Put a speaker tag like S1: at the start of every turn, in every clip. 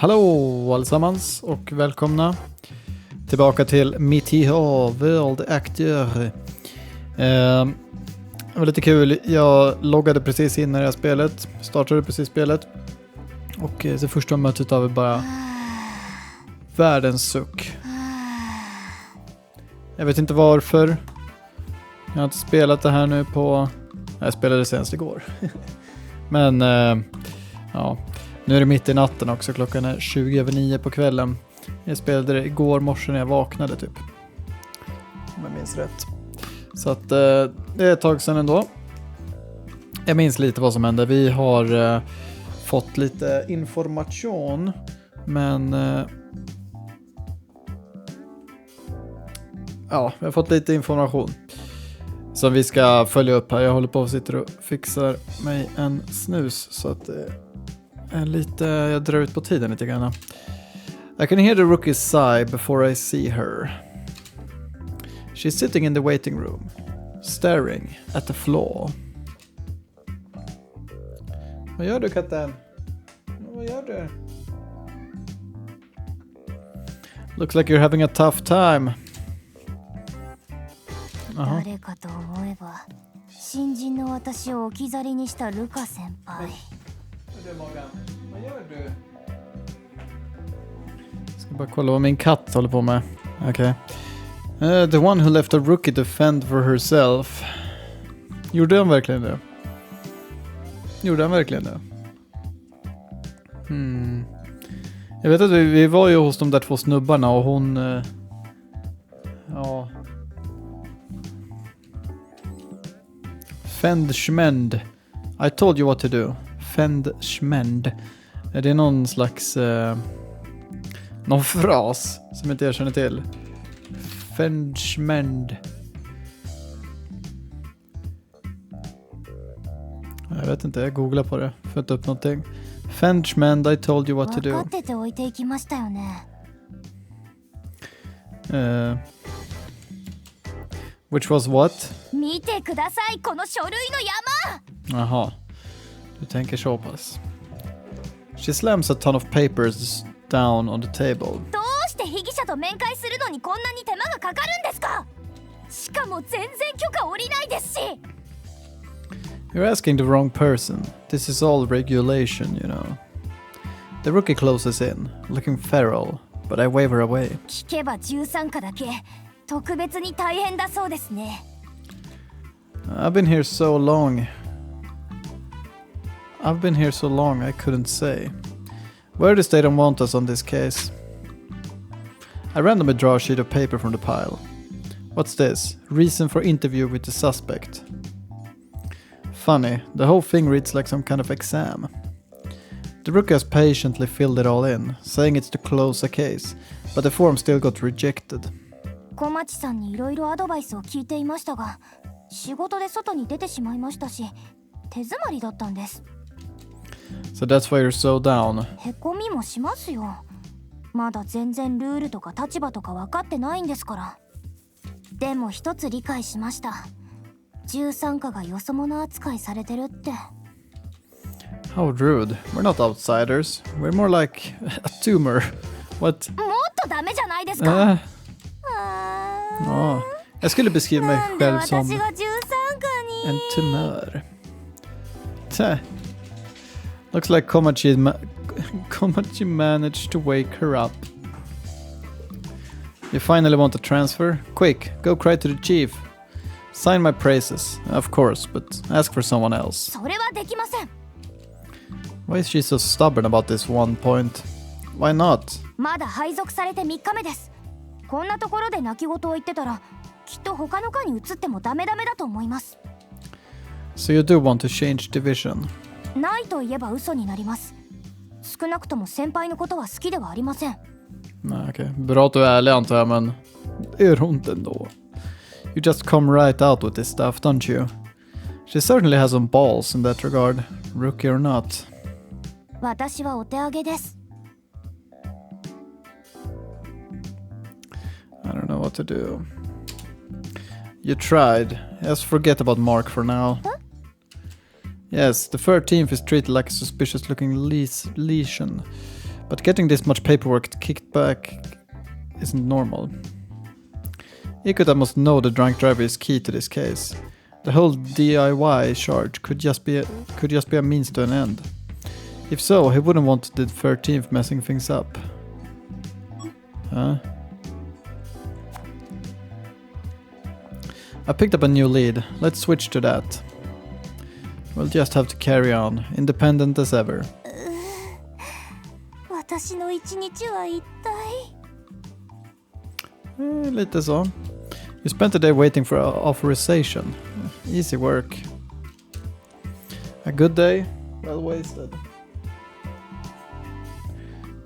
S1: Hallå allesammans och välkomna tillbaka till Meteor World Actor. Det var lite kul, jag loggade precis in i det här spelet, startade precis spelet och det första mötet av bara världens suck. Jag vet inte varför. Jag har inte spelat det här nu på... Jag spelade senast igår. Men ja, nu är det mitt i natten också. Klockan är 20:09 på kvällen. Jag spelade det igår morse när jag vaknade typ. Om jag minns rätt. Så att det är ett tag sedan ändå. Jag minns lite vad som hände. Vi har fått lite information. Men... ja, vi har fått lite information som vi ska följa upp här. Jag håller på och sitter och fixar mig en snus så att det är lite, jag drar ut på tiden lite grann. I can hear the rookie sigh before I see her. She's sitting in the waiting room, staring at the floor. Vad gör du, katten? Vad gör du? Looks like you're having a tough time.
S2: 誰かと思えば新人の私を置き去りにしたルカ先輩。
S1: Vad gör du? Ska bara kolla vad min katt håller på med. Okej. The one who left a rookie to fend for herself. Gjorde han verkligen det? Jag vet att vi var ju hos de där två snubbarna och hon... ja... Fend-schmend. I told you what to do. Fend-schmend. Är det någon slags... någon fras som inte jag känner till? Fend-schmend. Jag vet inte, jag googlar på det. Får inte upp någonting. Fend-schmend, I told you what to do. Which was what? Jaha. Du tänker så pass. She slams a ton of papers down on the table. You're asking the wrong person. This is all regulation, you know. The rookie closes in, looking feral, but I wave her away.
S2: 特別に大変だそうですね。
S1: I've been here so long I couldn't say. Weirdest they don't want us on this case. I randomly draw a sheet of paper from the pile. What's this? Reason for interview with the suspect. Funny, the whole thing reads like some kind of exam. The rookie has patiently filled it all in, saying it's to close a case, but the form still got rejected.
S2: 小町さんにいろいろアドバイスを聞いていましたが、仕事で外に出てしまいましたし、手詰まりだったんです。
S1: So that's why you're so down.
S2: へこみもしますよ。まだ全然ルールとか立場とか分かってないんですから。でも一つ理解しました。13課がよそ者扱いされてるって。
S1: How rude. We're not outsiders. We're more like a tumor. What?
S2: もっとダメじゃないですか。
S1: Jag skulle beskriva mig själv som en
S2: 13
S1: tumör. Looks like Komachi managed to wake her up. You finally want a transfer? Quick, go cry to the chief. Sign my praises, of course, but ask for someone else.
S2: それはできません。
S1: Why is she so stubborn about this one point? Why not?
S2: まだ配属されて3日目です。こんなところで泣き言を言ってたら、きっと他の課に移ってもダメだと思います。
S1: So you do want to change division?
S2: ないと言えば嘘になります。少なくとも先輩のことは好きではありません。
S1: Okej. Bra att du är ärlig antar jag, men det är ont ändå. You just come right out with this stuff, don't you? She certainly has some balls in that regard, rookie or not.
S2: 私はお手上げです。
S1: I don't know what to do. You tried. Just forget about Mark for now.
S2: Huh?
S1: Yes, the 13th is treated like a suspicious looking lesion. But getting this much paperwork kicked back isn't normal. Ikuta must know the drunk driver is key to this case. The whole DIY charge could just be a means to an end. If so, he wouldn't want the 13th messing things up. Huh? I picked up a new lead. Let's switch to that. We'll just have to carry on, independent as ever.
S2: 私の一日は一体
S1: Lite så. You spent the day waiting for authorization. Easy work. A good day, well wasted.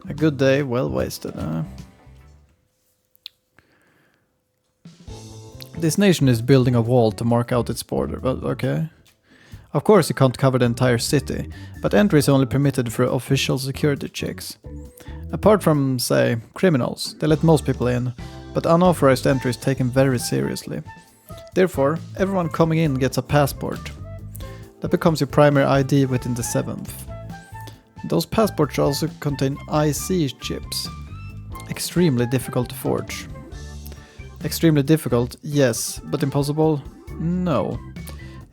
S1: A good day, well wasted. This nation is building a wall to mark out its border. Well, okay. Of course you can't cover the entire city, but entry is only permitted for official security checks. Apart from, say, criminals, they let most people in, but unauthorized entry is taken very seriously. Therefore, everyone coming in gets a passport. That becomes your primary ID within the 7th. Those passports also contain IC chips. Extremely difficult to forge. Extremely difficult, yes, but impossible? No.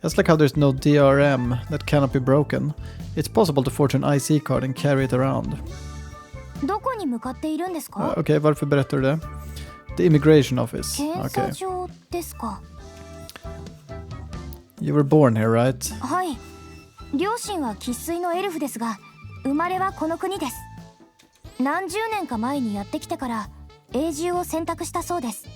S1: Just like how there's no DRM that cannot be broken, it's possible to forge an IC card and carry it around.
S2: どこに向かっているんですか
S1: Okej, varför berättar du det? The immigration office.
S2: 検査
S1: Okay.
S2: 場ですか
S1: You were born here, right?
S2: はい両親は生粋のエルフですが生まれはこの国です何十年か前にやってきてから永住を選択したそうです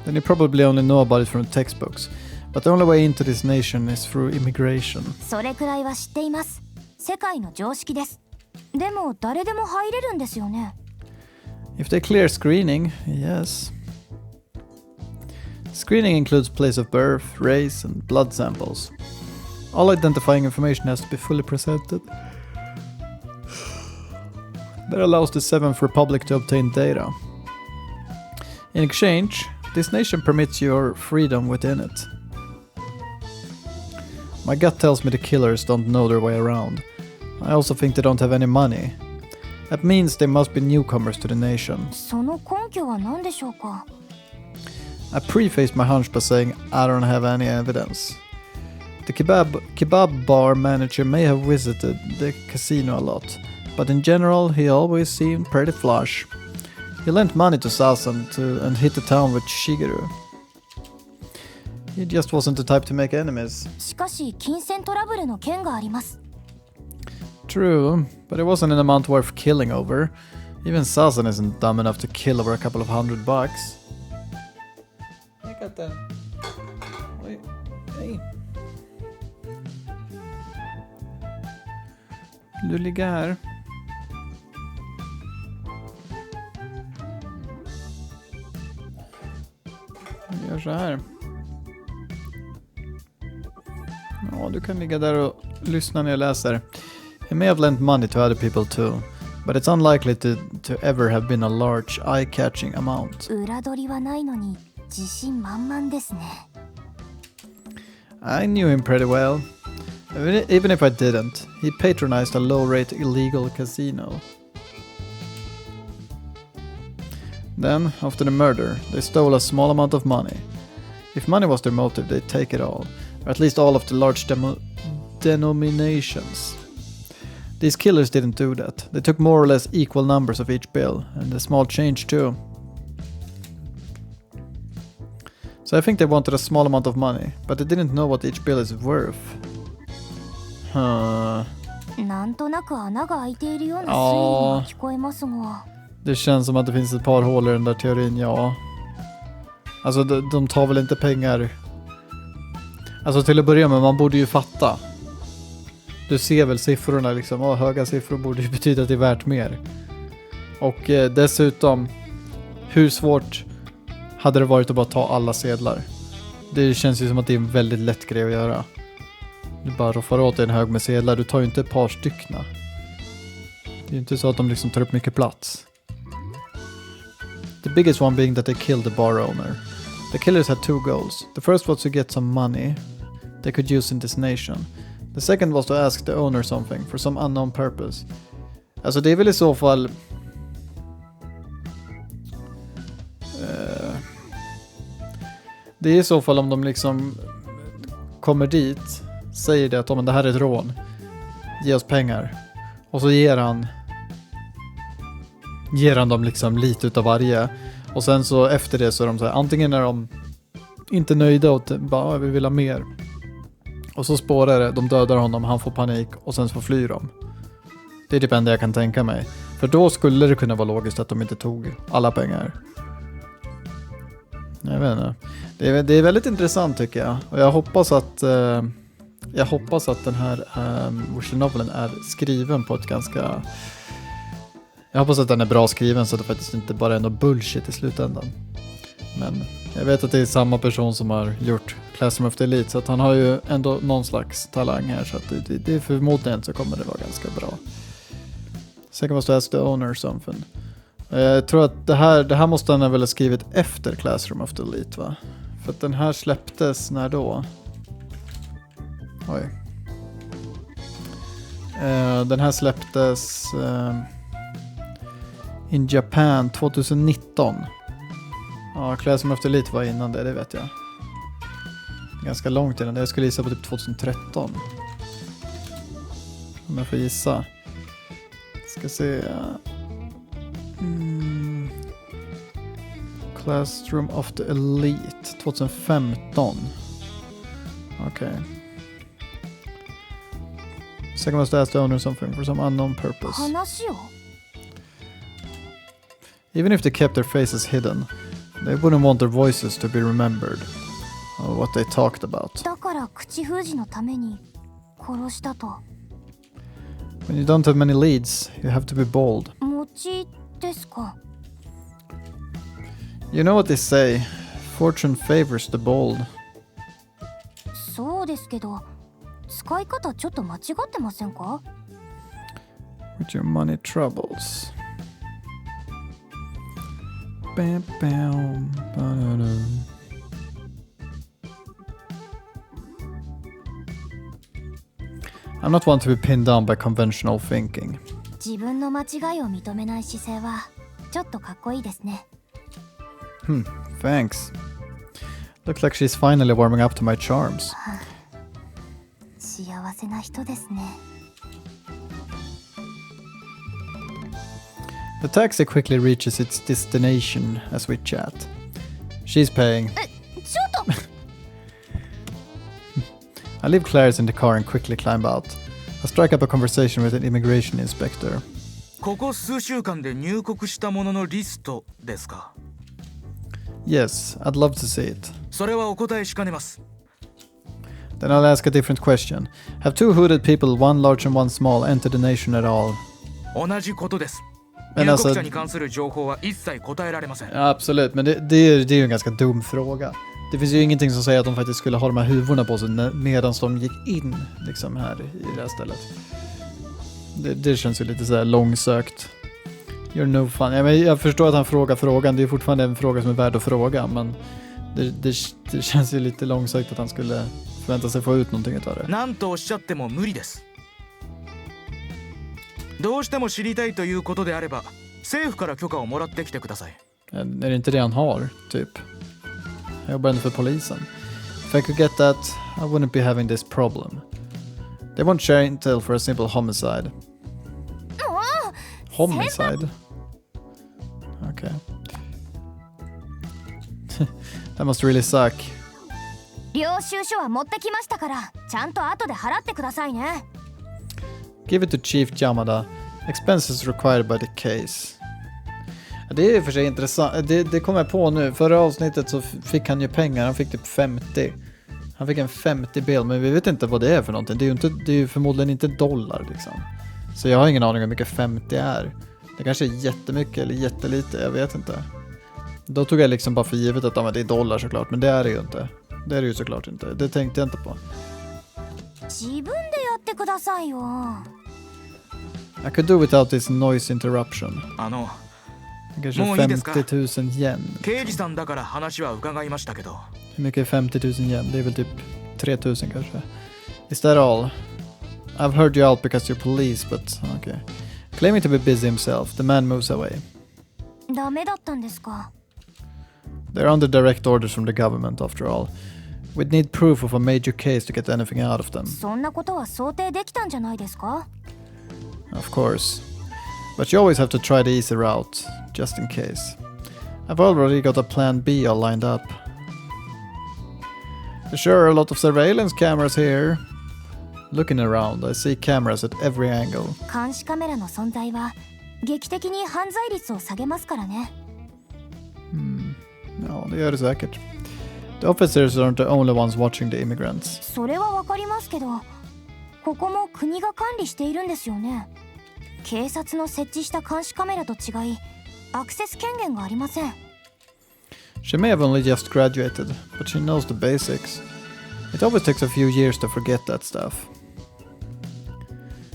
S1: Then you probably only know about it from textbooks. But the only way into this nation is through immigration.
S2: それくらいは知っています世界の常識ですでも誰でも入れるんですよね
S1: If they clear screening, yes. Screening includes place of birth, race, and blood samples. All identifying information has to be fully presented. That allows the 7th Republic to obtain data. In exchange, this nation permits your freedom within it. My gut tells me the killers don't know their way around. I also think they don't have any money. That means they must be newcomers to the nation.
S2: その根拠は何でしょうか
S1: I prefaced my hunch by saying I don't have any evidence. The kebab bar manager may have visited the casino a lot, but in general he always seemed pretty flush. He lent money to Sasan and hit the town with Shigeru. He just wasn't the type to make enemies.
S2: しかし金銭トラブルの件があります
S1: True, but it wasn't an amount worth killing over. Even Sasan isn't dumb enough to kill over a couple of $100. I got that. Wait, hey. Du ligger här. Vi gör så här. Ja, du kan ligga där och lyssna när jag läser. He may have lent money to other people too, but it's unlikely to ever have been a large, eye-catching amount.
S2: 裏取りはないのに自信満々ですね
S1: I knew him pretty well. Even if I didn't, he patronized a low-rate illegal casino. Then, after the murder, they stole a small amount of money. If money was their motive, they'd take it all, or at least all of the large denominations. These killers didn't do that. They took more or less equal numbers of each bill, and the small change too. So I think they wanted a small amount of money, but they didn't know what each bill is worth. Huh.
S2: なんとなく穴が開いているような推理に聞こえますが
S1: Det känns som att det finns ett par hål i den där teorin, ja. Alltså de tar väl inte pengar. Alltså till att börja med, man borde ju fatta. Du ser väl siffrorna liksom, höga siffror borde ju betyda att det är värt mer. Och dessutom, hur svårt hade det varit att bara ta alla sedlar? Det känns ju som att det är en väldigt lätt grej att göra. Du bara roffar åt en hög med sedlar, du tar ju inte ett par styckna. Det är ju inte så att de liksom tar upp mycket plats. The biggest one being that they killed the bar owner. The killers had two goals. The first was to get some money they could use in this nation. The second was to ask the owner something for some unknown purpose. Alltså det är väl i så fall... det är i så fall om de liksom kommer dit, säger det att det här är ett rån. Ge oss pengar. Och så ger han dem liksom lite utav varje. Och sen så efter det så är de så här, antingen är de inte nöjda och bara vi vill ha mer. Och så spårar det, de dödar honom, han får panik och sen så flyr de. Det är typ enda jag kan tänka mig. För då skulle det kunna vara logiskt att de inte tog alla pengar. Jag vet inte. Det är väldigt intressant tycker jag. Och jag hoppas att den här visual novelen är skriven på ett ganska... Jag hoppas att den är bra skriven så att det faktiskt inte bara är något bullshit i slutändan. Men jag vet att det är samma person som har gjort Classroom of the Elite, så att han har ju ändå någon slags talang här, så att det är förmodligen så kommer det vara ganska bra. Second was to ask the owner something. Jag tror att det här måste han väl ha skrivit efter Classroom of the Elite, va? För att den här släpptes när då? Oj. Den här släpptes in Japan 2019. Ja, Classroom of the Elite var innan det vet jag. Ganska långt innan det. Jag skulle gissa på typ 2013. Om jag får gissa. Ska se. Classroom of the Elite 2015. Okej. Second was to ask the owner something for some unknown purpose. Even if they kept their faces hidden, they wouldn't want their voices to be remembered or what they talked about. When you don't have many leads, you have to be bold. You know what they say, fortune favors the bold. With your money troubles. Bam, bam, ba-da-da. I'm not one to be pinned down by conventional thinking. Thanks. Looks like she's finally warming up to my charms. The taxi quickly reaches its destination as we chat. She's paying. I leave Clarice in the car and quickly climb out. I strike up a conversation with an immigration inspector. Yes, I'd love to see it. Then I'll ask a different question. Have two hooded people, one large and one small, entered the nation at all? Men alltså, absolut, men det är ju en ganska dum fråga. Det finns ju ingenting som säger att de faktiskt skulle ha de här huvorna på sig medan de gick in liksom här i det här stället. Det känns ju lite så här långsökt. You're no fun. Jag förstår att han frågar frågan. Det är fortfarande en fråga som är värd att fråga, men det känns ju lite långsökt att han skulle förvänta sig få ut någonting utav det. Är det inte det han har, typ? Jag jobbar ändå för polisen. If I could get that, I wouldn't be having this problem. They won't share intel for a simple homicide. Homicide? Okay. That must really suck. Give it to Chief Yamada. Expenses required by the case. Det är för sig intressant. Det kommer jag på nu. Förra avsnittet så fick han ju pengar. Han fick typ 50. Han fick en 50 bill, men vi vet inte vad det är för någonting. Det är ju förmodligen inte dollar liksom. Så jag har ingen aning om hur mycket 50 är. Det kanske är jättemycket eller jättelite, jag vet inte. Då tog jag liksom bara för givet att det är dollar såklart, men det är det ju inte. Det är det ju såklart inte. Det tänkte jag inte på. I could do without this noise interruption. Kanske 50 000 yen. Hur mycket är 50 000 yen? Det är väl typ 3 000 kanske. Is that all? I've heard you out because you're police, but okay. Claiming to be busy himself, the man moves away.
S2: ダメだったんですか?
S1: They're under direct orders from the government, after all. We'd need proof of a major case to get anything out of them.
S2: そんなことは想定できたんじゃないですか?
S1: Of course. But you always have to try the easy route, just in case. I've already got a plan B all lined up. Sure, a lot of surveillance cameras here. Looking around, I see cameras at every angle.
S2: 監視カメラの存在は劇的に犯罪率を下げますからね。
S1: Ja, det gör det säkert. The officers aren't the only ones watching the immigrants.
S2: それはわかりますけど、ここも国が管理しているんですよね。警察の設置した監視カメラと違い、アクセス権限がありません。
S1: She may have only just graduated, but she knows the basics. It always takes a few years to forget that stuff.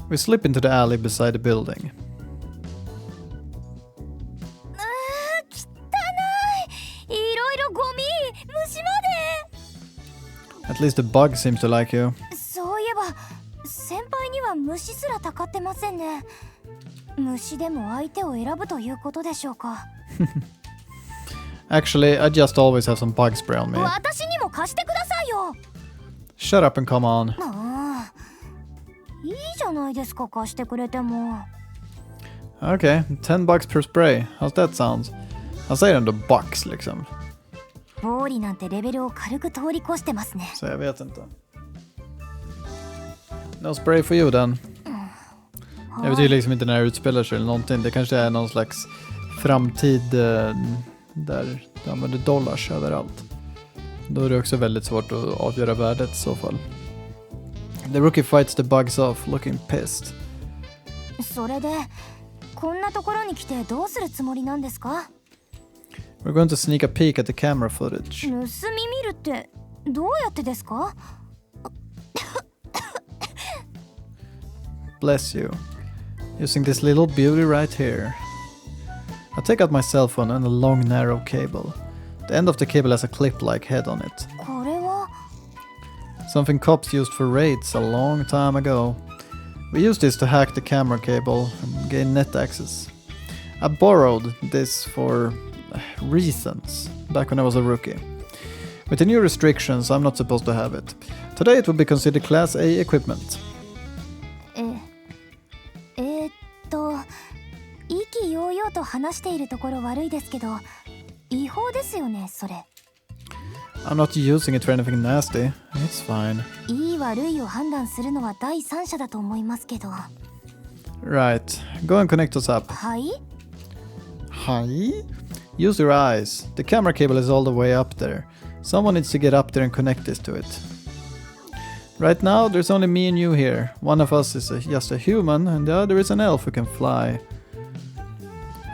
S1: We slip into the alley beside the building.
S2: 汚い。いろいろゴミ、虫まで。
S1: At least the bug seems to like you.
S2: そういえば、先輩には虫すらたかってませんね。虫でも相手を選ぶということでしょうか。
S1: Actually, I just always have some bug spray on me.
S2: 私にも貸してくださいよ。
S1: Shut up and come on.
S2: ああ、いいじゃないですか、貸してくれても。
S1: Okay, $10 per spray. How's that sound? Han säger ändå bucks liksom.
S2: 暴利なんてレベルを軽く通り越してますね。
S1: Så jag vet inte. No spray for you then. Jag vet ju liksom inte när det utspelar sig eller någonting. Det kanske är någon slags framtid där de använder dollars överallt. Då är det också väldigt svårt att avgöra värdet i så fall. The rookie fights the bugs off, looking pissed.
S2: それで、こんなところに来てどうするつもりなんですか?
S1: We're going to sneak a peek at the camera footage.
S2: 盗み見るってどうやってですか?
S1: Bless you. Using this little beauty right here. I take out my cell phone and a long narrow cable. The end of the cable has a clip-like head on it.
S2: これは
S1: Something cops used for raids a long time ago. We used this to hack the camera cable and gain net access. I borrowed this for reasons back when I was a rookie. With the new restrictions, I'm not supposed to have it. Today it will be considered Class A equipment.
S2: 意気揚々と話しているところ悪いですけど、違法ですよね、それ。
S1: I'm not using it for anything nasty. It's fine.
S2: いい悪いを判断するのは第三者だと思いますけど。
S1: Right. Go and connect us up.
S2: はい?
S1: Hi? Use your eyes. The camera cable is all the way up there. Someone needs to get up there and connect this to it. Right now, there's only me and you here. One of us is just a human, and the other is an elf who can fly.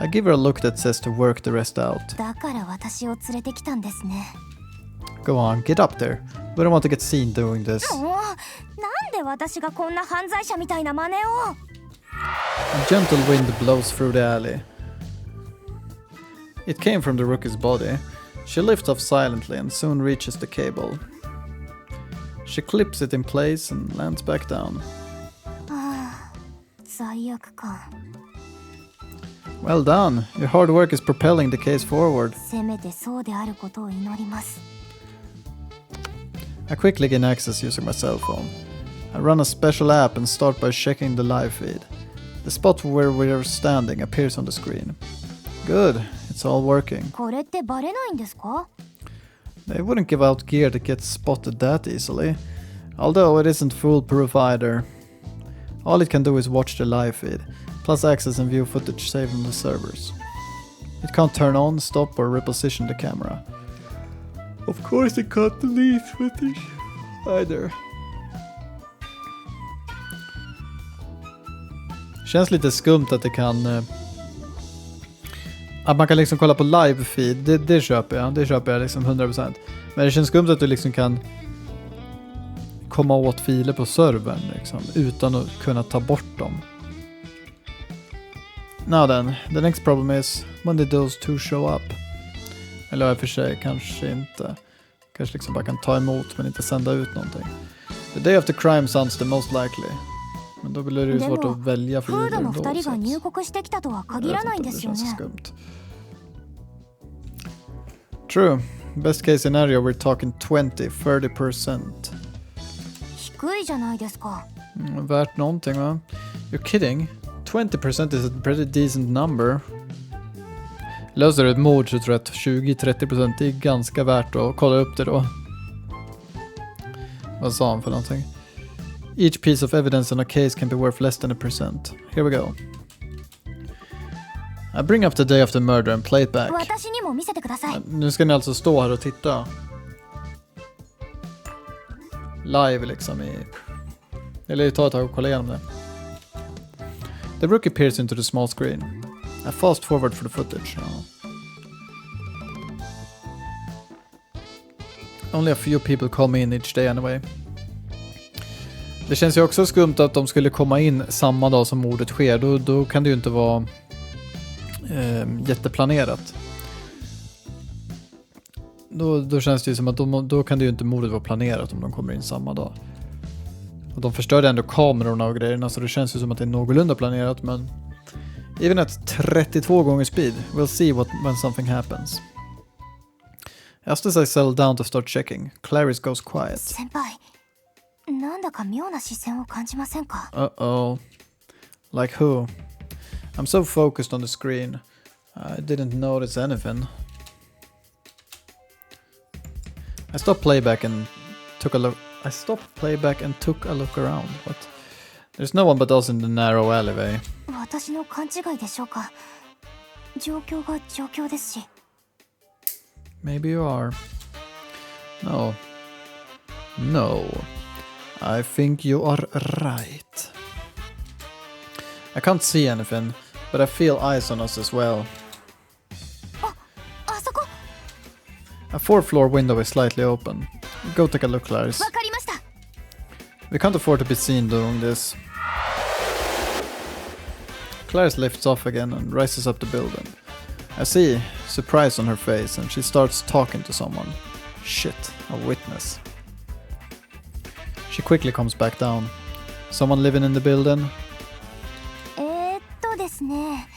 S1: I give her a look that says to work the rest out.
S2: だから私を連れてきたんですね。
S1: Go on, get up there. We don't want to get seen doing this.
S2: もう、なんで私がこんな犯罪者みたいな真似を。
S1: A gentle wind blows through the alley. It came from the rookie's body. She lifts off silently and soon reaches the cable. She clips it in place and lands back down.
S2: 罪悪感。
S1: Well done. Your hard work is propelling the case forward.
S2: せめてそうであることを祈ります。
S1: I quickly gain access using my cell phone. I run a special app and start by checking the live feed. The spot where we are standing appears on the screen. Good. It's all working.
S2: これってバレないんですか?
S1: They wouldn't give out gear that gets spotted that easily. Although it isn't foolproof either. All it can do is watch the live feed, plus access and view footage saved on the servers. It can't turn on, stop or reposition the camera. Of course it can't delete footage either. Känns lite skumt att det kan... Att man kan liksom kolla på live feed, det köper jag. Det köper jag liksom 100%. Men det känns skumt att du liksom kan komma åt filer på servern liksom, utan att kunna ta bort dem. Now then, the next problem is when did those two show up? Eller i och för sig kanske inte. Kanske liksom bara kan ta emot men inte sända ut någonting. The day of the crime sounds the most likely. Men då blir det ju svårt att välja för
S2: フードの
S1: då,
S2: 2人
S1: så
S2: が
S1: att-
S2: 入国してきたとは限らないんですよ
S1: Det
S2: ね
S1: känns skumt. True. Best case scenario, we're talking 30%.
S2: 低いじゃないですか
S1: Värt någonting, va? You're kidding? 20% is a pretty decent number. Löser du ett mord så tror jag att 20-30% är ganska värt att kolla upp det då. Vad sa han för någonting? Each piece of evidence on a case can be worth less than 1%. Here we go. I bring up the day of the murder and play it back.
S2: 私にも見せてください
S1: Nu ska ni alltså stå här och titta. Live liksom i... Eller ta ett tag och kolla igenom det. The rookie peers into the small screen. I fast forward for the footage. Ja. Only a few people come in each day anyway. Det känns ju också skumt att de skulle komma in samma dag som mordet sker. Då kan det ju inte vara jätteplanerat. Då känns det ju som att då kan det ju inte mordet vara planerat om de kommer in samma dag. Och de förstörde ändå kamerorna och grejerna, så det känns ju som att det är någorlunda planerat, men even at 32 gånger speed, we'll see when something happens. Just as I settle down to start checking, Clarice goes quiet.
S2: 先輩なんだか妙な視線を感じませんか
S1: Uh-oh. Like who? I'm so focused on the screen. I didn't notice anything. I stopped playback and took a look. I stopped playback and took a look around. What? There's no one but us in the narrow alleyway.
S2: 私の勘違いでしょうか状況が状況ですし
S1: Maybe you are. No. No. I think you are right. I can't see anything, but I feel eyes on us as well.
S2: あそこ
S1: A 4th floor window is slightly open. Go take a look, Clarice.
S2: わかりました
S1: We can't afford to be seen doing this. Clarice lifts off again and rises up the building. I see surprise on her face and she starts talking to someone. Shit, a witness. She quickly comes back down. Someone living in the building?
S2: ですね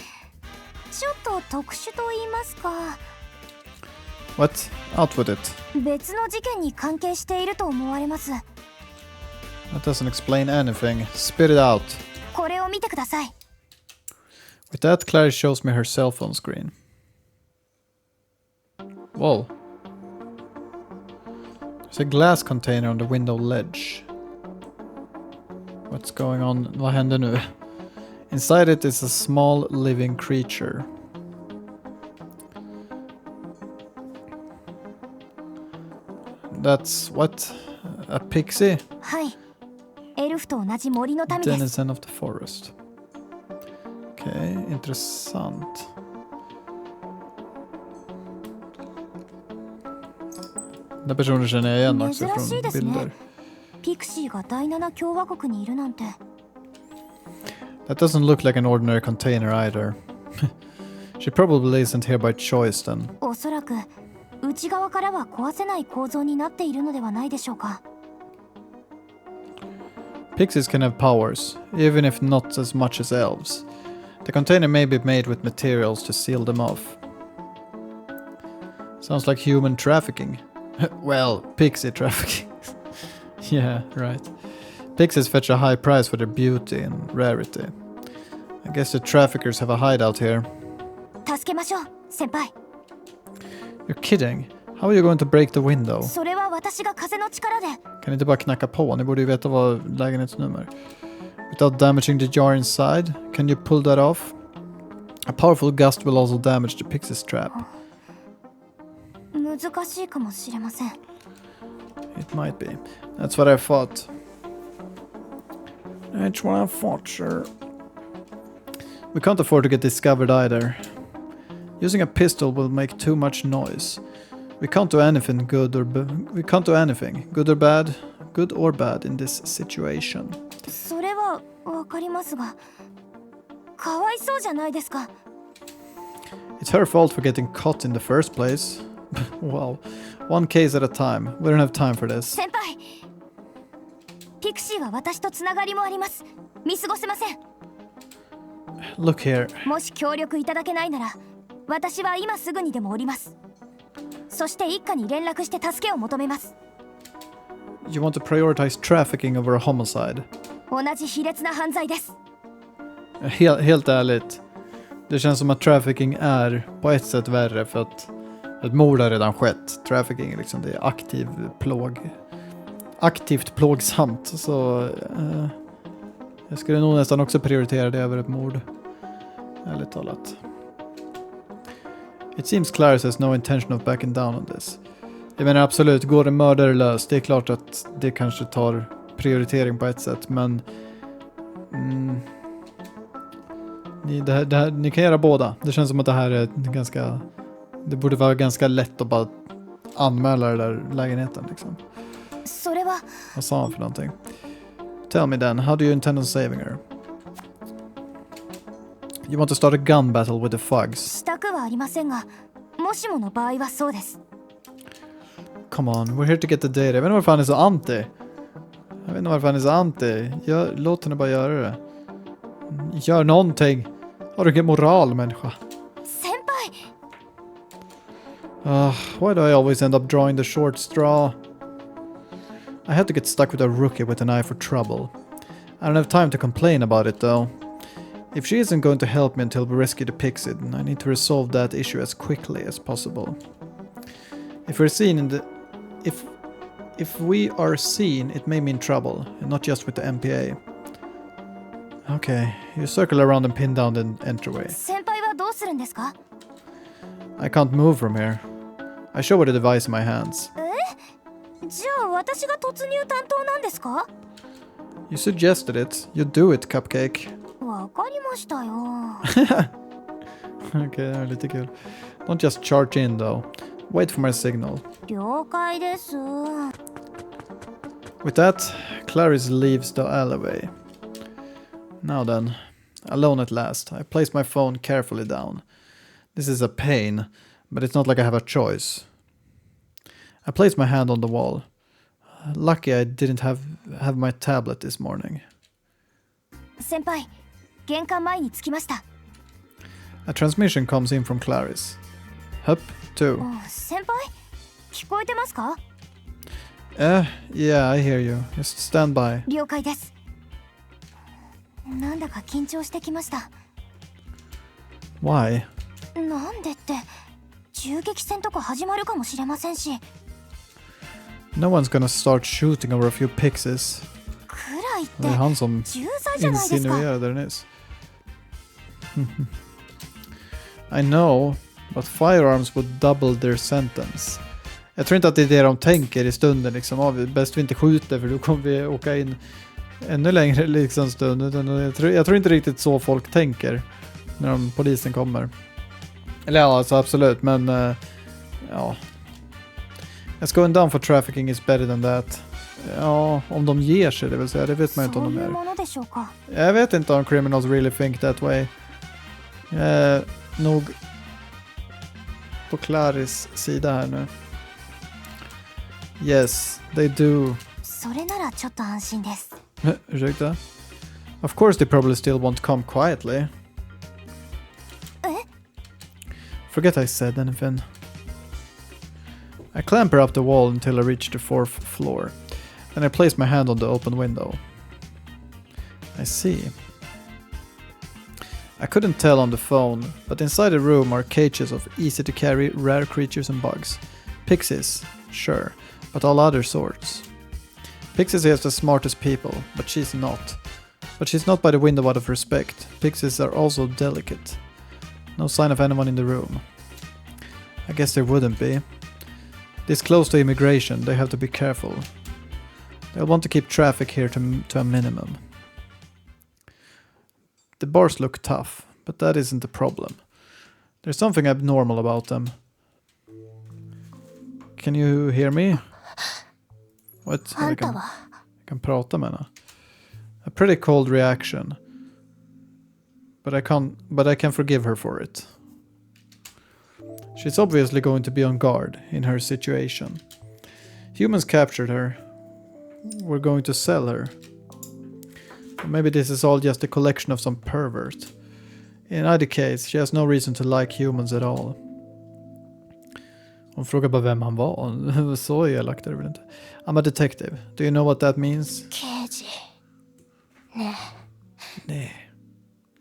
S2: ちょっと特殊と言いますか
S1: What? Out with it.
S2: 別の事件に関係していると思われます
S1: That doesn't explain anything. Spit it out.
S2: これを見てください
S1: With that, Clarice shows me her cell phone screen. Whoa. There's a glass container on the window ledge. What's going on? Vad händer nu? Inside it is a small living creature. That's what? A pixie?
S2: はいエルフと同じ森の民です
S1: Denizen of the forest. Okej, intressant. Den personen känner jag igen också
S2: 珍しいで
S1: från
S2: すね
S1: bilder.
S2: ピクシーが第7共和国にいるなんて
S1: That doesn't look like an ordinary container either. She probably isn't here by choice then.
S2: おそらく内側からは壊せない構造になっているのではないでしょうか
S1: Pixies can have powers, even if not as much as elves. The container may be made with materials to seal them off. Sounds like human trafficking. Well, pixie trafficking. Yeah, right. Pixies fetch a high price for their beauty and rarity. I guess the traffickers have a hideout here.
S2: 助けましょう先輩
S1: You're kidding? How are you going to break the window?
S2: それは私が風の力で
S1: Kan ni inte bara knacka på? Ni borde ju veta vad lägenhetsnummer. Without damaging the jar inside, can you pull that off? A powerful gust will also damage the pixie's trap.
S2: 難しいかもしれません
S1: It might be. That's what I thought. That's what I thought, sir. We can't afford to get discovered either. Using a pistol will make too much noise. We can't do anything good or bad in this situation.
S2: それはわかりますがかわいそうじゃないですか
S1: It's her fault for getting caught in the first place. Well, one case at a time. We don't have time for this.
S2: 先輩ピクシーは私とつながりもあります見過ごせません。
S1: Look here.
S2: もし協力いただけないなら私は今すぐにでも降ります。そして一家に連絡して助けを求めます。
S1: You want to prioritize trafficking over a homicide?
S2: 同じ卑劣な犯罪です。
S1: Helt ärligt. Det känns som att trafficking är på ett sätt värre för att ett mord har redan skett. Trafficking är liksom, det är aktivt plågsamt. Så jag skulle nog nästan också prioritera det över ett mord. Ärligt talat. It seems Clarice has no intention of backing down on this. Jag menar absolut, går en mördare lös, det är klart att det kanske tar prioritering på ett sätt, men ni kan göra båda. Det känns som att det här är det borde vara ganska lätt att bara anmäla den där lägenheten liksom. Vad sa han för någonting? Tell me then, how do you intend on saving her? You want to start a gun battle with the thugs? Come on, we're here to get the data. Jag vet inte varför han är så anti. Låt henne bara göra det. Gör någonting. Har du ingen moral, människa? Why do I always end up drawing the short straw? I had to get stuck with a rookie with an eye for trouble. I don't have time to complain about it, though. If she isn't going to help me until we rescue the Pixie, then I need to resolve that issue as quickly as possible. If we are seen, it may mean trouble, and not just with the MPA. Okay, you circle around and pin down the entryway. I can't move from here. I show her the device in my hands. You suggested it. You do it, Cupcake. Okay, det är lite kul. Don't just charge in though. Wait for my signal. With that, Clarice leaves the alleyway. Now then, alone at last, I place my phone carefully down. This is a pain, but it's not like I have a choice. I place my hand on the wall. Lucky I didn't have my tablet this morning. A transmission comes in from Clarice. Hup, 2. Yeah, I hear you. Just stand by. Why? No one's gonna start shooting over a few pixies. Det är han som insinuerade det nyss. I know, but firearms would double their sentence. Jag tror inte att det är det de tänker i stunden liksom. Bäst vi inte skjuter för då kommer vi åka in ännu längre liksom stund. Jag tror inte riktigt så folk tänker när polisen kommer. Eller ja, alltså absolut, men ja. Let's going down for trafficking is better than that. Ja, om de ger sig, det vill säga, det vet man inte om de är. Jag vet inte om criminals really think that way. Nog på Claris sida här nu. Yes, they do. Ursäkta? Of course they probably still won't come quietly. Forget I said anything. I clamber up the wall until I reach the 4th floor. Then I place my hand on the open window. I see. I couldn't tell on the phone, but inside the room are cages of easy-to-carry rare creatures and bugs. Pixies, sure, but all other sorts. Pixies is the smartest people, but she's not. But she's not by the window out of respect. Pixies are also delicate. No sign of anyone in the room. I guess there wouldn't be. This close to immigration, they have to be careful. They'll want to keep traffic here to a minimum. The bars look tough, but that isn't the problem. There's something abnormal about them. Can you hear me? What? I kan prata med henne. A pretty cold reaction. But I can forgive her for it. She's obviously going to be on guard in her situation. Humans captured her. We're going to sell her. Or maybe this is all just a collection of some pervert. In either case, she has no reason to like humans at all. Hon frågar bara vem han var. Så elakt är det väl inte. I'm a detective. Do you know what that means?
S2: 刑事ねえ
S1: ね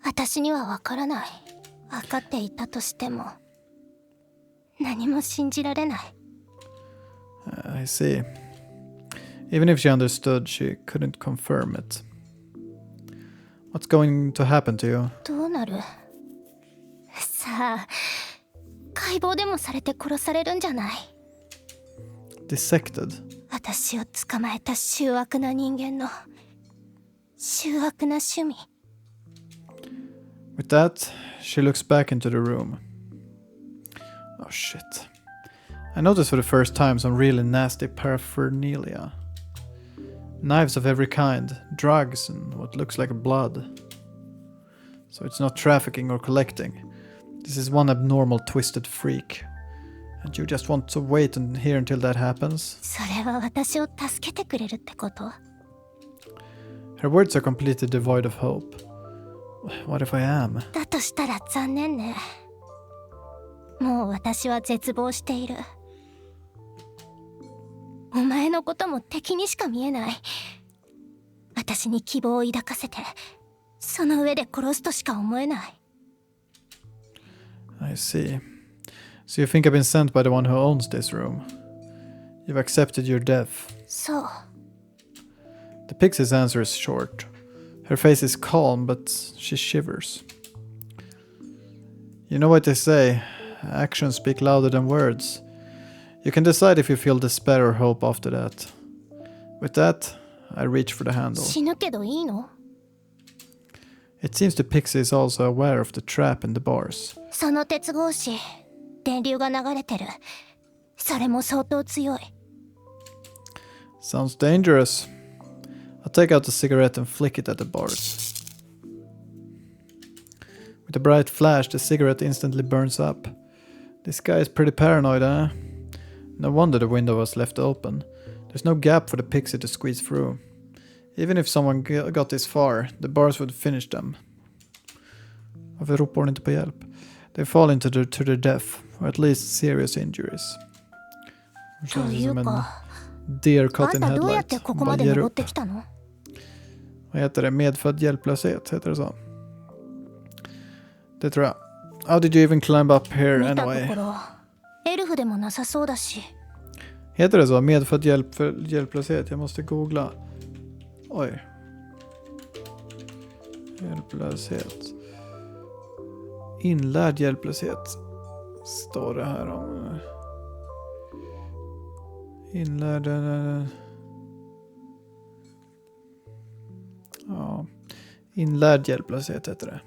S2: 私にはわからない。分かっていたとしても何も信じられない。
S1: I see. Even if she understood, she couldn't confirm it. What's going to happen to you?
S2: どうなる？さあ、解剖でもされて殺されるんじゃない？
S1: Dissected?
S2: 私を捕まえた醜悪な人間の醜悪な趣味。
S1: With that, she looks back into the room. Oh shit. I noticed for the first time some really nasty paraphernalia. Knives of every kind, drugs, and what looks like blood. So it's not trafficking or collecting. This is one abnormal twisted freak. And you just want to wait and hear until that happens?
S2: それは私を助けてくれるってこと？
S1: Her words are completely devoid of hope. What if I am?
S2: だとしたら残念ね。もう私は絶望している。お前のことも敵にしか見えない。私に希望を抱かせて、その上で殺すとしか思えない。
S1: I see. So you think I've been sent by the one who owns this room? You've accepted your death.
S2: そう。
S1: The pixie's answer is short. Her face is calm, but she shivers. You know what they say, actions speak louder than words. You can decide if you feel despair or hope after that. With that, I reach for the handle.
S2: 死ぬけどいいの？
S1: It seems the pixie is also aware of the trap in the bars.
S2: その鉄格子、電流が流れてる。それも相当強い。
S1: Sounds dangerous. I'll take out the cigarette and flick it at the bars. With a bright flash, the cigarette instantly burns up. This guy is pretty paranoid, eh? No wonder the window was left open. There's no gap for the pixie to squeeze through. Even if someone got this far, the bars would finish them. Varför ropar hon inte på hjälp? They fall into to their death, or at least serious injuries.
S2: というか、
S1: deer caught
S2: あ
S1: in
S2: んたどうやっ
S1: headlight.
S2: てここまで登ってきたの？
S1: Vad heter det? Medfödd hjälplöshet, heter det så? Det tror jag. How did you even climb up here
S2: 見たと
S1: anyway?
S2: ころ、エルフでもなさそうだし。
S1: Heter det så? Medfödd hjälplöshet? Jag måste googla. Oj. Hjälplöshet. Inlärd hjälplöshet. Står det här om. Inlärd. Ja. Inlärd hjälplöshet heter det.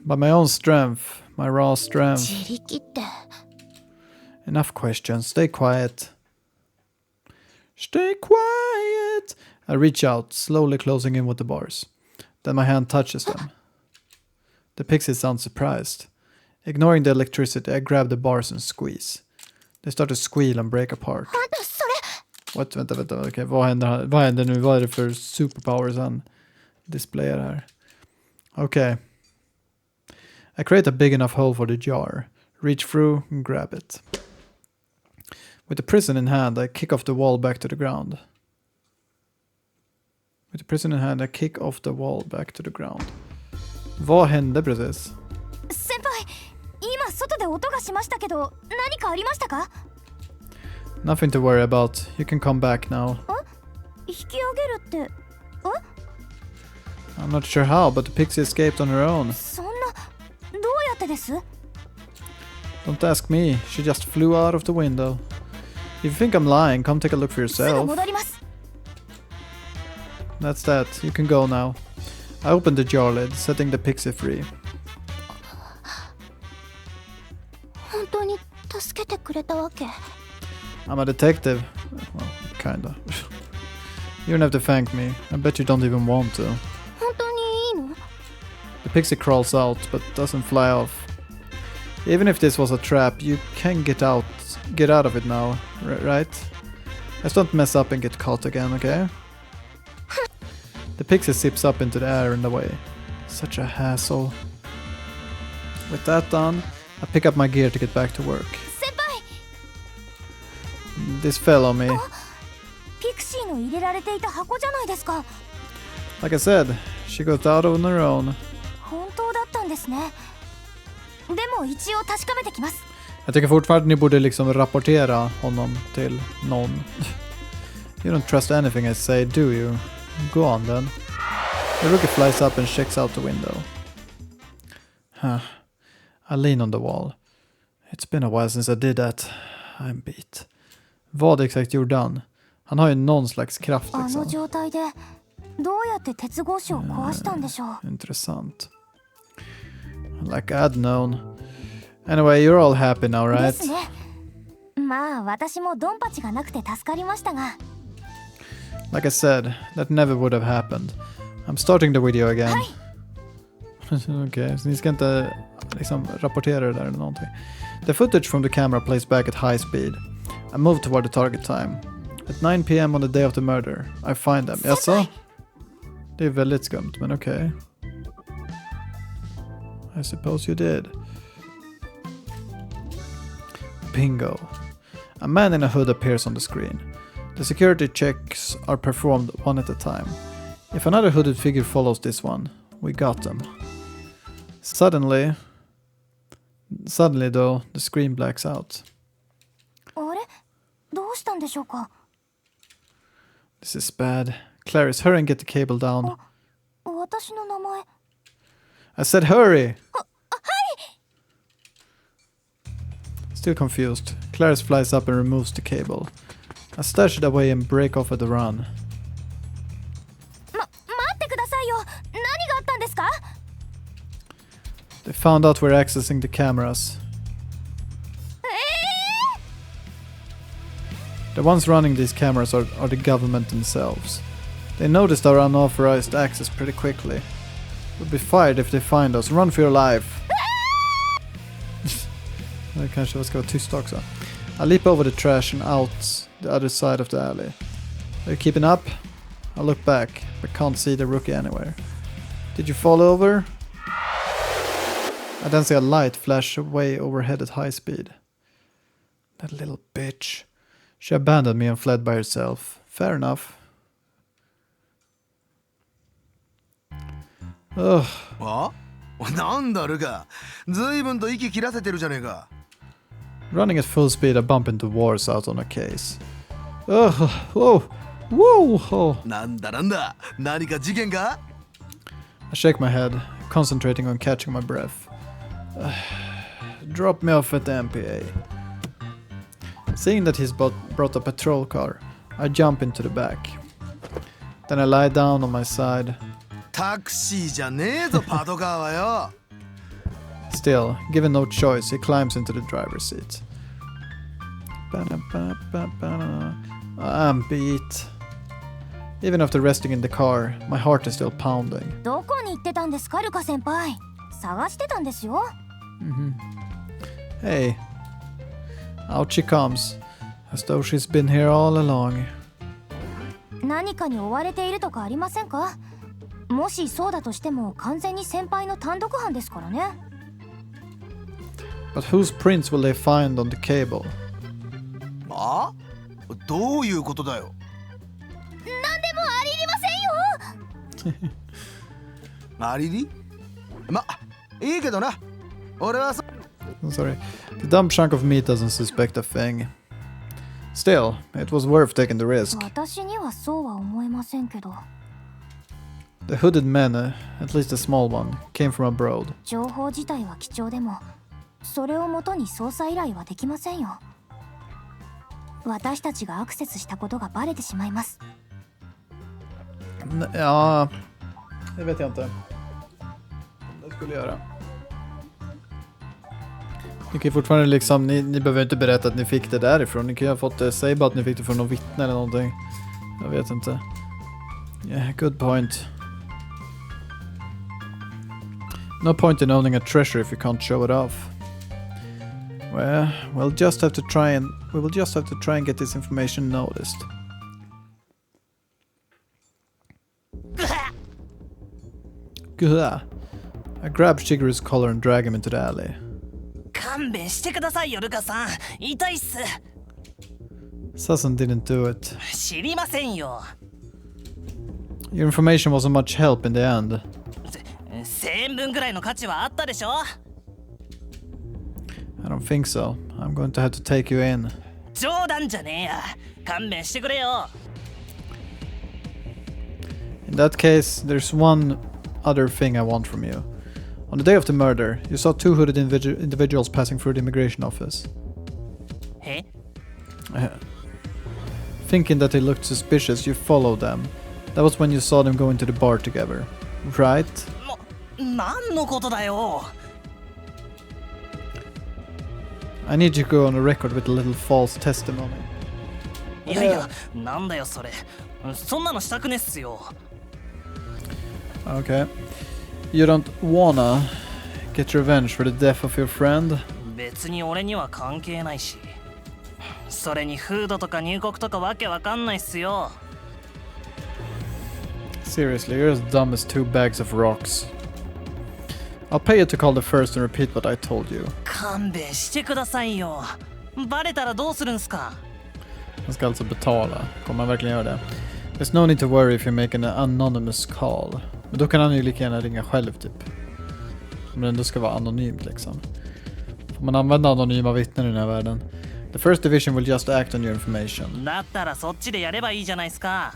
S1: By my own strength, my raw strength.
S2: 自力って。
S1: Enough questions. Stay quiet. Stay quiet. I reach out, slowly closing in with the bars. Then my hand touches them. The pixie sounds surprised. Ignoring the electricity, I grab the bars and squeeze. They start to squeal and break apart.
S2: あんたそれ。
S1: What? Vänta. Okej, vad händer nu? Vad är det för superpowers han displayar här? Okay. I create a big enough hole for the jar. Reach through and grab it. With the prison in hand, I kick off the wall back to the ground. Vad hände precis?
S2: 先輩、今外で音がしましたけど、何かありましたか？
S1: Nothing to worry about. You can come back now.
S2: 引き上げるって。
S1: I'm not sure how, but the pixie escaped on her own.
S2: そんな、どうやってです？
S1: Don't ask me. She just flew out of the window. If you think I'm lying, come take a look for
S2: すぐ
S1: yourself.
S2: 戻ります。
S1: That's that. You can go now. I opened the jar lid, setting the pixie free.
S2: 本当に助けてくれたわけ？
S1: I'm a detective. Well, kinda. You don't have to thank me. I bet you don't even want to.
S2: 本当にいいの？
S1: The pixie crawls out, but doesn't fly off. Even if this was a trap, you can get out of it now, right? Let's don't mess up and get caught again, okay? The pixie zips up into the air and away. Such a hassle. With that done, I pick up my gear to get back to work.
S2: Senpai!
S1: This fell on me.
S2: ピクシーの入れられていた箱じゃないですか。
S1: Like I said, she got out on her own.
S2: 本当だったんですね。でも一応確かめてきます。
S1: Jag tycker fortfarande ni borde liksom rapportera honom till någon. You don't trust anything I say, do you? Go on then. The rookie flies up and checks out the window. Huh. I lean on the wall. It's been a while since I did that. I'm beat. Vad exakt gjorde han? Han har ju någon slags kraft liksom.
S2: あの状態でどうやって鉄格子を壊したんでしょう。
S1: Intressant. Like I'd known. Anyway, you're all happy now, right?
S2: ですね。まあ私もドンパチがなくて助かりましたが。
S1: Like I said, that never would have happened. I'm starting the video again.
S2: はい。
S1: Okej, så ni ska inte liksom rapportera det där eller någonting. The footage from the camera plays back at high speed. I move toward the target time. At 9 p.m. on the day of the murder, I find them. Jaså? Det är väldigt skumt, men okej. I suppose you did. Bingo. A man in a hood appears on the screen. The security checks are performed one at a time. If another hooded figure follows this one, we got them. Suddenly though, the screen blacks out.
S2: あれどうしたんでしょうか。
S1: This is bad. Clarice, hurry and get the cable down.
S2: 私の名前。
S1: I said hurry! Still confused, Clarice flies up and removes the cable. I stash it away and break off at the run.
S2: 待ってくださいよ。何があったんですか？
S1: They found out we're accessing the cameras. The ones running these cameras are the government themselves. They noticed our unauthorized access pretty quickly. We'll be fired if they find us. Run for your life! Det kanske ska vara tyst också. I leap over the trash and out the other side of the alley. Are you keeping up? I look back, but can't see the rookie anywhere. Did you fall over? I then see a light flash away overhead at high speed. That little bitch. She abandoned me and fled by herself. Fair enough. Ugh.
S3: あ？なんだルカ、ずいぶんと息切らせてるじゃねえか。
S1: Running at full speed, I bump into Wars out on a case. Ugh. Whoa. Whoa. Oh.
S3: なんだ何か事件か？
S1: I shake my head, concentrating on catching my breath. Drop me off at the MPA. Seeing that he's brought a patrol car, I jump into the back. Then I lie down on my side.
S3: タクシーじゃねえぞパトカーはよ。
S1: Still, given no choice, he climbs into the driver's seat. I'm beat. Even after resting in the car, my heart is still pounding.
S2: どこに行ってたんですか、ルカ先輩。探してたんですよ。
S1: Hey. Out she comes, as though she's been here all along.
S2: 何かに追われているとかありませんか？もしそうだとしても完全に先輩の単独犯ですからね。
S1: But whose prints will they find on the cable?
S3: あ？どういうことだよ。
S2: 何でもありりませんよ。
S3: ありり？ま、いいけどな。俺は
S1: I'm sorry. The dumb chunk of meat doesn't suspect a thing. Still, it was worth taking the risk.
S2: 私にはそうは思えませんけど。
S1: The hooded men, at least a small one, came from abroad.
S2: 情報自体は貴重でも、それをもとに捜査依頼はできませんよ。私たちがアクセスしたことがバレてしまいます。
S1: Ja, det vet jag inte. Det skulle göra. Ni kan ju fortfarande liksom, ni behöver inte berätta att ni fick det därifrån. Ni kan ju ha fått det, säg bara att ni fick det från någon vittne eller någonting. Jag vet inte. Yeah, good point. No point in owning a treasure if you can't show it off. Well, we will just have to try and get this information noticed. I grab Shigeru's collar and drag him into the alley.
S4: 勘弁してくださいよルカさん。痛いっす。
S1: Sassen didn't do it.
S4: 知りませんよ。
S1: Your information wasn't much help in the end.
S4: 1000円分ぐらいの価値はあったでしょ。
S1: I don't think so. I'm going to have to take you in.
S4: 冗談じゃねえや。勘弁してくれよ。
S1: In that case, there's one other thing I want from you. On the day of the murder, you saw two hooded individuals passing through the immigration office.
S4: え
S1: Thinking that they looked suspicious, you followed them. That was when you saw them go into the bar together. Right?
S4: 何のことだよ。
S1: I need you to go on the record with a little false testimony.
S4: いやいや、なんだよそれ。そんなのしたくねっすよ。
S1: Okay. You don't wanna get revenge for the death of your friend?
S4: 別に俺には関係ないし。それにフードとか入国とかわけわかんないっすよ。
S1: Seriously, you're as dumb as 2 bags of rocks. I'll pay you to call the first and repeat what I told you.
S4: 勘弁してくださいよ。バレたらどうするんすか。
S1: Han ska alltså betala. Kommer han verkligen göra det? There's no need to worry if you're making an anonymous call. Men då kan han ju lika gärna ringa själv typ. Om det ändå ska vara anonymt liksom. Får man använda anonyma vittnen i den här världen? The first division will just act on your information.
S4: だったらそっちでやればいいじゃないっすか。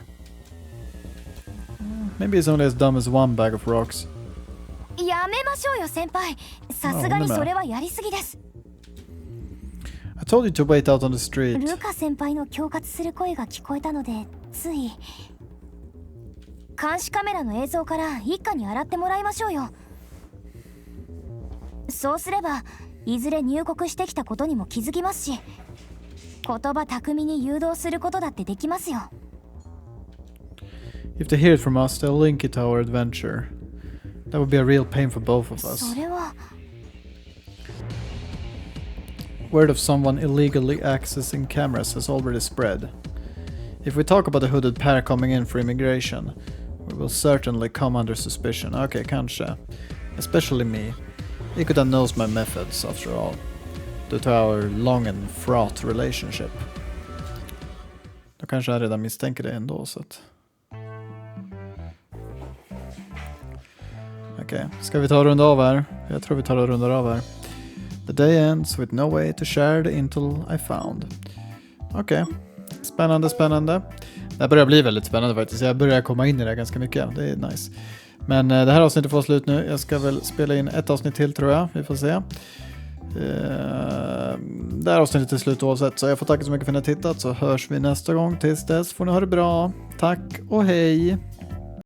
S1: Maybe he's only as dumb as 1 bag of rocks.
S2: やめましょうよ先輩。さすがにそれはやりすぎです。
S1: I told you to wait out on the street.
S2: ルカ先輩の恐喝する声が聞こえたのでつい。監視カメラの映像から一家に洗ってもらいましょうよ。そうすればいずれ入国してきたことにも気づきますし、言葉巧みに誘導することだってできますよ。
S1: If they hear it from us, they'll link it to our adventure. That would be a real pain for both of us.
S2: それは
S1: Word of someone illegally accessing cameras has already spread. If we talk about the hooded pair coming in for immigration, we will certainly come under suspicion. Okay, kanske. Especially me. Ikuta knows my methods, after all, due to our long and fraught relationship. Då kanske jag redan misstänker det ändå, så att... Okej, ska vi ta och runda av här? Jag tror vi tar och rundar av här. The day ends with no way to share the intel I found. Okej. Spännande, spännande. Det här börjar bli väldigt spännande faktiskt. Jag börjar komma in i det ganska mycket. Det är nice. Men det här avsnittet får slut nu. Jag ska väl spela in ett avsnitt till tror jag. Vi får se. Det här avsnittet är slut oavsett. Så jag får tacka så mycket för att ni har tittat. Så hörs vi nästa gång. Tills dess får ni ha det bra. Tack och hej!